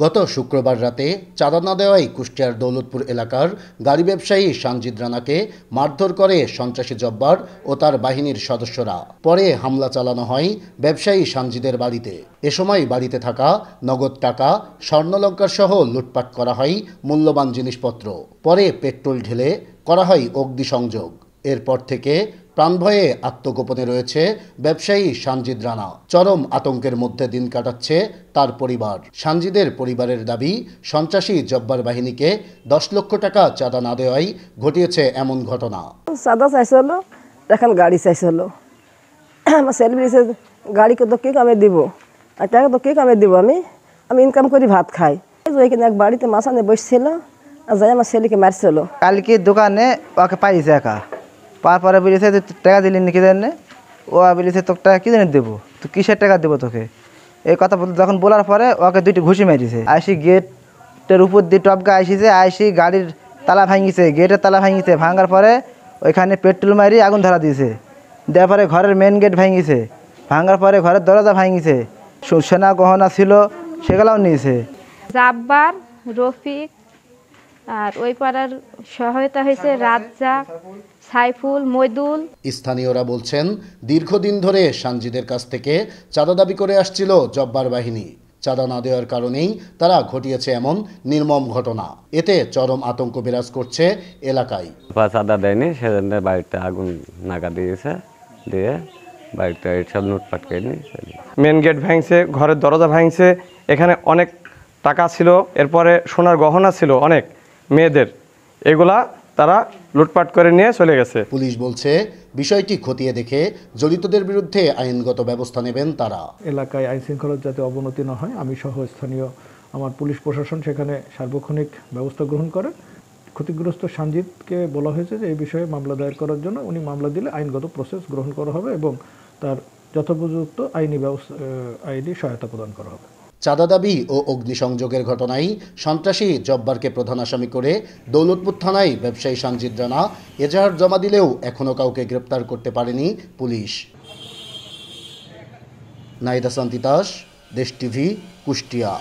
গত শুক্রবার রাতে চাঁদা না দেওয়ায় কুষ্টিয়ার দৌলতপুর এলাকার গাড়ি ব্যবসায়ী সানজিদ রানাকে মারধর করে সন্ত্রাসী জব্বার ও তার বাহিনীর সদস্যরা। পরে হামলা চালানো হয় ব্যবসায়ী সানজিদের বাড়িতে। এ সময় বাড়িতে থাকা নগদ টাকা, স্বর্ণলঙ্কার সহ লুটপাট করা হয় মূল্যবান জিনিসপত্র। পরে পেট্রোল ঢেলে করা হয় অগ্নিসংযোগ। এরপর থেকে প্রাণভয়ে আত্মগোপনে রয়েছে ব্যবসায়ী সানজিদ রানা। চরম আতঙ্কের মধ্যে দিন কাটাচ্ছে তার পরিবার। সানজিদের পরিবারের দাবি, সন্ত্রাসী জব্বার বাহিনীকে 10 লক্ষ টাকা চাঁদা না দেওয়াই ঘটিয়েছে এমন ঘটনা। চাঁদা চাইছিল, এখন গাড়ি চাইছিল। আমার ছেলে বলেছে গাড়িকে তো কে কামে দিব, আর টাকা তো কে কামে দিব, আমি ইনকাম করি ভাত খাই। ওইখানে এক বাড়িতে মাসানে বসছিল, আর যাই আমার ছেলেকে মারছিল। কালকে দোকানে ওকে পাইছে একা, পাওয়ার পরে বলেছে টাকা দিলি নাকি জানে, ও বলেছে তোকে টাকা কি জানি দেবো, তো কিসের টাকা দেবো তোকে, এই কথা যখন বলার পরে ওকে 2টি ঘুষি মেরেছে। আইসি গেটের উপর দিয়ে টপকা আইসিছে, আইসি গাড়ির তালা ভাঙিছে, গেটের তালা ভাঙিছে, ভাঙার পরে ওইখানে পেট্রোল মারি আগুন ধরা দিয়েছে। দেওয়ার পরে ঘরের মেন গেট ভাঙিছে, ভাঙার পরে ঘরের দরজা ভাঙিছে, সোনা গহনা ছিল সেগুলোও নিয়েছে। জাব্বার, রফিক আর ওই পাড়ার সহায়তা হয়েছে রাজ্জাক, সাইফুল, মইদুল। স্থানীয়রা বলছেন, দীর্ঘদিন ধরে সানজিদের কাছ থেকে চাঁদা দাবি করে আসছিল জব্বার বাহিনী। চাঁদা না দেওয়ার কারণেই তারা ঘটিয়েছে এমন নির্মম ঘটনা। এতে চরম আতঙ্ক বিরাজ করছে এলাকায়। চাঁদা দেয়নি, সেজন্য বাড়িতে আগুন নাগা দিয়েছে, দিয়ে বাড়িতে সব লুটপাট করে নিয়েছে। মেন গেট ভাঙছে, ঘরের দরজা ভাঙছে, এখানে অনেক টাকা ছিল, এরপরে সোনার গহনা ছিল অনেক মেয়েদের, এগুলা তারা লুটপাট করে নিয়ে চলে গেছে। পুলিশ বলছে, বিষয়টি খতিয়ে দেখে জড়িতদের বিরুদ্ধে আইনগত ব্যবস্থা নেবেন তারা। এলাকায় আইন শৃঙ্খলার যাতে অবনতি না হয়, আমি সহ স্থানীয় আমার পুলিশ প্রশাসন সেখানে সার্বক্ষণিক ব্যবস্থা গ্রহণ করে। ক্ষতিগ্রস্ত সানজিদকে বলা হয়েছে যে এই বিষয়ে মামলা দায়ের করার জন্য, উনি মামলা দিলে আইনগত প্রসেস গ্রহণ করা হবে এবং তার যথোপযুক্ত আইনি সহায়তা প্রদান করা হবে। চাঁদা দাবি ও অগ্নিসংযোগের ঘটনায় সন্ত্রাসী জব্বারকে প্রধান আসামি করে দৌলতপুর থানায় ব্যবসায়ী সানজিদ রানা এজাহার জমা দিলেও এখনও কাউকে গ্রেপ্তার করতে পারেনি পুলিশ। নাইদা সান্তিতাস, দেশ টিভি, কুষ্টিয়া।